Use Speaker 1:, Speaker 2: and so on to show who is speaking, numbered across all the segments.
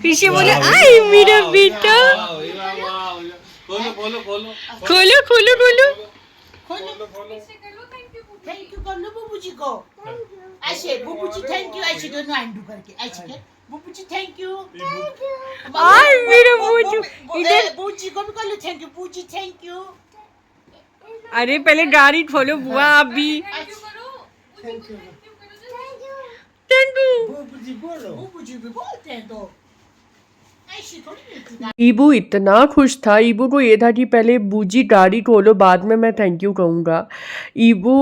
Speaker 1: खुशी बोलो आई मेरा बेटा।
Speaker 2: खोलो खोलो खोलो
Speaker 1: खोलो खोलो खोलो।
Speaker 3: थैंक यू कर लो बुबू जी को। ऐसे बुबू जी थैंक यू, ऐसे दोनों हैंडू करके ऐसे कर। बुबू जी थैंक यू।
Speaker 1: आई मेरा मोटू इधर।
Speaker 3: बुबू जी को भी कर लो thank you. Bubu ji thank you.
Speaker 1: अरे पहले गाड़ी खोलो बुआ आप भी।
Speaker 3: Thank you.
Speaker 1: Thank you.
Speaker 3: Bubu ji बोलो। बुबू जी भी बोलते हैं तो ऐसी थोड़ी मिलती है।
Speaker 1: ईबू इतना खुश था। ईबू को ये था कि पहले बूजी गाड़ी खोलो बाद में मैं थैंक यू कहूँगा। ईबू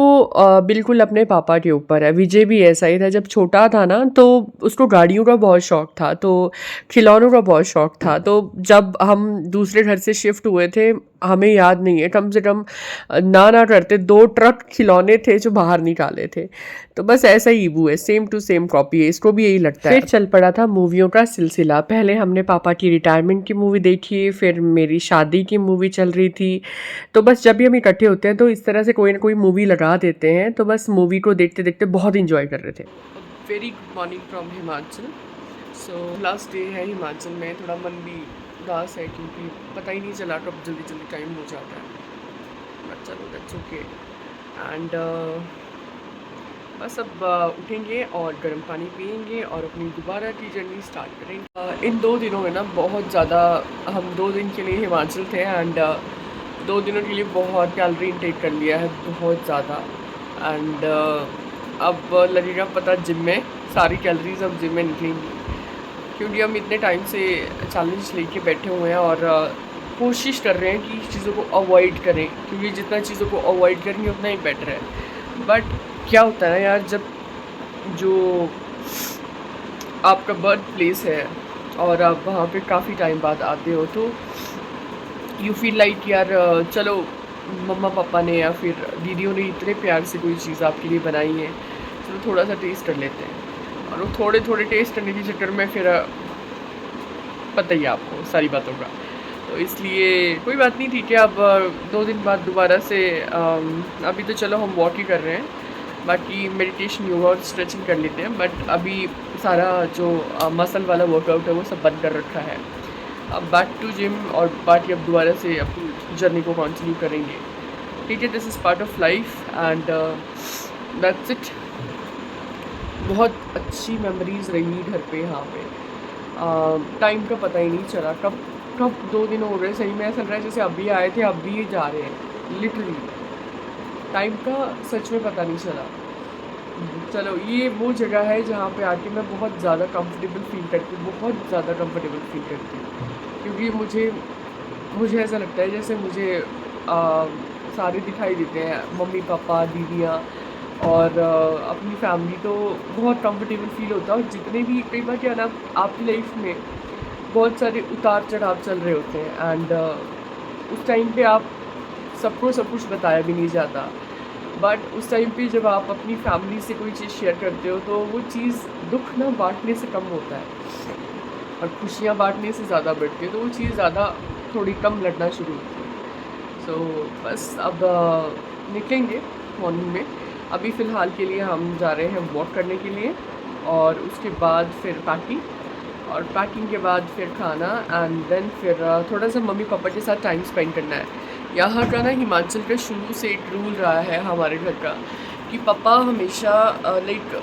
Speaker 1: बिल्कुल अपने पापा के ऊपर है। विजय भी ऐसा ही था। जब छोटा था ना तो उसको गाड़ियों का बहुत शौक था, तो खिलौनों का बहुत शौक था। तो जब हम दूसरे घर से शिफ्ट हुए थे, हमें याद नहीं है, कम से कम ना करते 2 ट्रक खिलौने थे जो बाहर निकाले थे। तो बस ऐसा ही ईबू है, सेम टू सेम कॉपी है। इसको भी यही लगता है। फिर चल पड़ा था मूवियों का सिलसिला। पहले हमने पापा की रिटायरमेंट की मूवी देखी, फिर मेरी शादी की मूवी चल रही थी। तो बस जब भी हम इकट्ठे होते हैं तो इस तरह से कोई ना कोई मूवी लगा देते हैं, तो बस मूवी को देखते देखते बहुत इंजॉय कर रहे थे। Very good morning from Himachal. So last day है हिमाचल में। थोड़ा मन भी उदास है क्योंकि पता ही नहीं चला कब जल्दी जल्दी टाइम हो जाता है। बट चलो दैट्स ओके। एंड बस अब उठेंगे और गर्म पानी पियेंगे और अपनी दोबारा की जर्नी स्टार्ट करेंगे। इन 2 दिनों में ना बहुत ज़्यादा, हम 2 दिन के लिए हिमाचल थे एंड 2 दिनों के लिए बहुत कैलोरी इनटेक कर लिया है, बहुत ज़्यादा। एंड अब लगेगा पता जिम में सारी कैलोरीज अब जिम में निकलेंगी, क्योंकि हम इतने टाइम से चैलेंज लेके बैठे हुए हैं और कोशिश कर रहे हैं कि चीज़ों को अवॉइड करें, क्योंकि जितना चीज़ों को अवॉइड करेंगे उतना ही बेटर है। बट क्या होता है ना यार, जब जो आपका बर्थ प्लेस है और आप वहाँ पे काफ़ी टाइम बाद आते हो तो यू फील लाइक यार चलो मम्मा पापा ने या फिर दीदियों ने इतने प्यार से कोई चीज़ आपके लिए बनाई है, चलो थोड़ा सा टेस्ट कर लेते हैं। और वो थोड़े थोड़े टेस्ट करने के चक्कर में फिर पता ही है आपको सारी बातों का। तो इसलिए कोई बात नहीं, ठीक है। अब 2 दिन बाद दोबारा से अभी तो चलो हम वॉक ही कर रहे हैं, बाकी मेडिटेशन योगा और स्ट्रेचिंग कर लेते हैं। बट अभी सारा जो मसल वाला वर्कआउट है वो सब बंद कर रखा है। अब बैक टू जिम और बाकी अब दोबारा से अपनी जर्नी को कंटिन्यू करेंगे। ठीक है, this is part of life and that's it. बहुत अच्छी मेमोरीज़ रही घर पे यहाँ पे। टाइम का पता ही नहीं चला, कब कब 2 दिन हो गए। सही में ऐसा लग रहा है जैसे अभी आए थे अभी जा रहे हैं, लिटरली टाइम का सच में पता नहीं चला। चलो ये वो जगह है जहाँ पे आके मैं बहुत ज़्यादा कंफर्टेबल फील करती हूँ, बहुत ज़्यादा कंफर्टेबल फील करती हूँ, क्योंकि मुझे मुझे ऐसा लगता है जैसे मुझे सारे दिखाई देते हैं, मम्मी पापा दीदियाँ और अपनी फैमिली। तो बहुत कंफर्टेबल फील होता है। और जितने भी कई बार क्या ना, आपकी लाइफ में बहुत सारे उतार चढ़ाव चल रहे होते हैं एंड उस टाइम पे आप सबको सब कुछ बताया भी नहीं जाता। बट उस टाइम पे जब आप अपनी फैमिली से कोई चीज़ शेयर करते हो तो वो चीज़ दुख ना बांटने से कम होता है और खुशियाँ बांटने से ज़्यादा बढ़ती है, तो वो चीज़ ज़्यादा थोड़ी कम लड़ना शुरू होती है। सो बस अब निकलेंगे मॉर्निंग में। अभी फ़िलहाल के लिए हम जा रहे हैं वॉक करने के लिए और उसके बाद फिर पैकिंग, और पैकिंग के बाद फिर खाना एंड देन फिर थोड़ा सा मम्मी पापा के साथ टाइम स्पेंड करना है। यहाँ का ना हिमाचल का शुरू से एक रूल रहा है हमारे घर का कि पापा हमेशा लाइक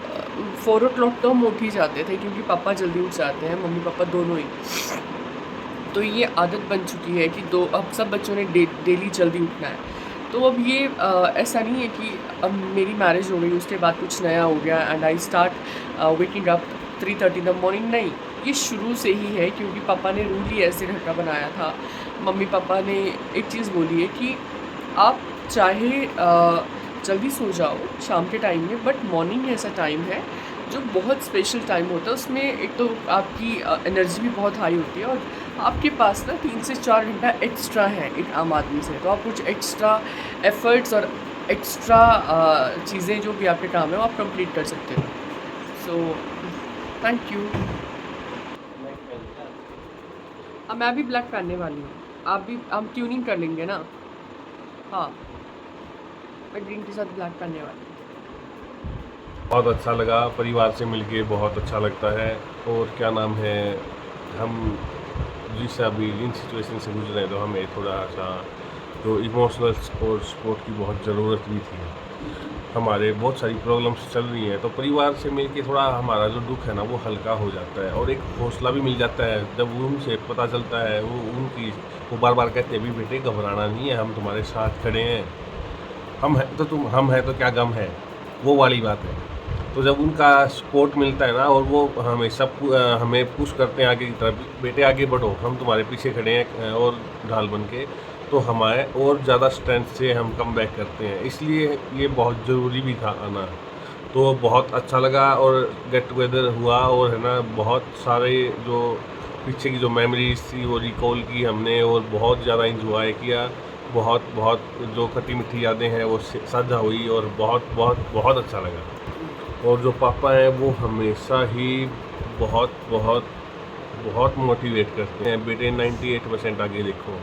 Speaker 1: 4 o'clock तो हम उठ ही जाते थे, क्योंकि पापा जल्दी उठ जाते हैं, मम्मी पापा दोनों ही। तो ये आदत बन चुकी है कि अब सब बच्चों ने डेली जल्दी उठना है। तो अब ये ऐसा नहीं है कि अब मेरी मैरिज हो गई उसके बाद कुछ नया हो गया and I start waking up 3:30 in the morning. नहीं, ये शुरू से ही है, क्योंकि पापा ने रूल ही ऐसे घर का बनाया था। मम्मी पापा ने एक चीज़ बोली है कि आप चाहे जल्दी सो जाओ शाम के टाइम में, बट मॉर्निंग ऐसा टाइम है जो बहुत स्पेशल टाइम होता है। उसमें एक तो आपकी एनर्जी भी बहुत हाई होती है और आपके पास ना 3 से 4 घंटा एक्स्ट्रा है एक आम आदमी से, तो आप कुछ एक्स्ट्रा एफर्ट्स और एक्स्ट्रा चीज़ें जो भी आपके काम है वो आप कंप्लीट कर सकते हो। So thank you. अब मैं भी ब्लैक पहनने वाली हूँ, आप भी, हम ट्यूनिंग कर लेंगे ना। हाँ, मैं ग्रीन के साथ ब्लैक पहनने वाली हूँ।
Speaker 2: बहुत अच्छा लगा परिवार से मिलके, बहुत अच्छा लगता है। और क्या नाम है,
Speaker 4: हम जिस अभी इन सिचुएशन से गुजरे हैं तो हमें थोड़ा सा जो इमोशनल सपोर्ट की बहुत ज़रूरत भी थी। हमारे बहुत सारी प्रॉब्लम्स चल रही हैं तो परिवार से मिलके थोड़ा हमारा जो दुख है ना वो हल्का हो जाता है और एक हौसला भी मिल जाता है जब उनसे पता चलता है वो बार बार कहते हैं भी बेटे घबराना नहीं है, हम तुम्हारे साथ खड़े हैं, हम हैं तो क्या गम है, वो वाली बात है। तो जब उनका सपोर्ट मिलता है ना और वो हमें पुश करते हैं आगे की तरफ, बेटे आगे बढ़ो, हम तुम्हारे पीछे खड़े हैं और ढाल बन के, तो हमारे और ज़्यादा स्ट्रेंथ से हम कम बैक करते हैं। इसलिए ये बहुत ज़रूरी भी था आना। तो बहुत अच्छा लगा और गेट टुगेदर हुआ और है ना बहुत सारे जो पीछे की जो मेमोरीज थी वो रिकॉल की हमने और बहुत ज़्यादा इंजॉय किया। बहुत बहुत जो खट्टी मीठी यादें हैं वो साझा हुई और बहुत बहुत बहुत अच्छा लगा। और जो पापा हैं वो हमेशा ही बहुत बहुत बहुत मोटिवेट करते हैं, बेटे 98% आगे देखो,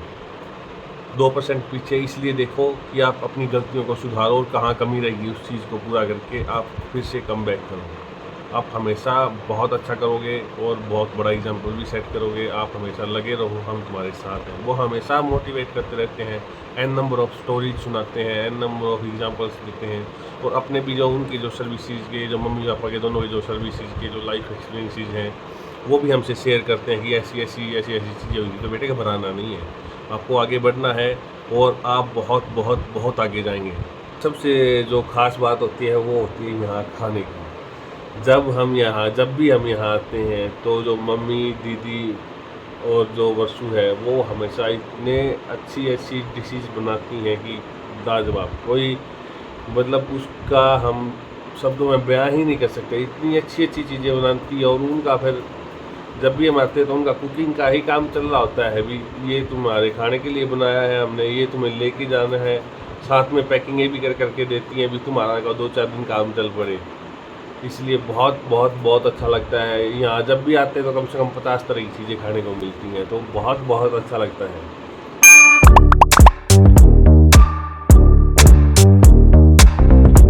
Speaker 4: 2% पीछे इसलिए देखो कि आप अपनी गलतियों को सुधारो और कहाँ कमी रहेगी उस चीज़ को पूरा करके आप फिर से कम बैक करो। आप हमेशा बहुत अच्छा करोगे और बहुत बड़ा एग्जाम्पल भी सेट करोगे। आप हमेशा लगे रहो, हम तुम्हारे साथ हैं। वो हमेशा मोटिवेट करते रहते हैं, एन नंबर ऑफ स्टोरीज सुनाते हैं, एन नंबर ऑफ एग्जाम्पल्स देते हैं और अपने भी जो उनके जो सर्विसेज के, जो मम्मी पापा के दोनों के जो सर्विसेज के जो लाइफ एक्सपीरियंसेस हैं वो भी हमसे शेयर करते हैं कि ऐसी चीज़ें हुई। तो बेटे घबराना नहीं है, आपको आगे बढ़ना है और आप बहुत बहुत बहुत आगे जाएंगे। सबसे जो ख़ास बात होती है वो होती है यहाँ खाने की। जब भी हम यहाँ आते हैं तो जो मम्मी, दीदी और जो वर्षू है वो हमेशा इतने अच्छी डिशेस बनाती हैं कि लाजवाब, कोई मतलब उसका हम शब्दों में बयां ही नहीं कर सकते। इतनी अच्छी चीज़ें बनाती है और उनका फिर जब भी हम आते हैं तो उनका कुकिंग का ही काम चल रहा होता है, भी ये तुम्हारे खाने के लिए बनाया है हमने, ये तुम्हें लेके जाना है, साथ में पैकिंग भी करके देती हैं भी तुम्हारा का 2-4 दिन काम चल पड़े। इसलिए बहुत बहुत बहुत अच्छा लगता है यहाँ जब भी आते हैं तो कम से कम 50 तरह की चीज़ें खाने को मिलती हैं, तो बहुत बहुत अच्छा लगता है।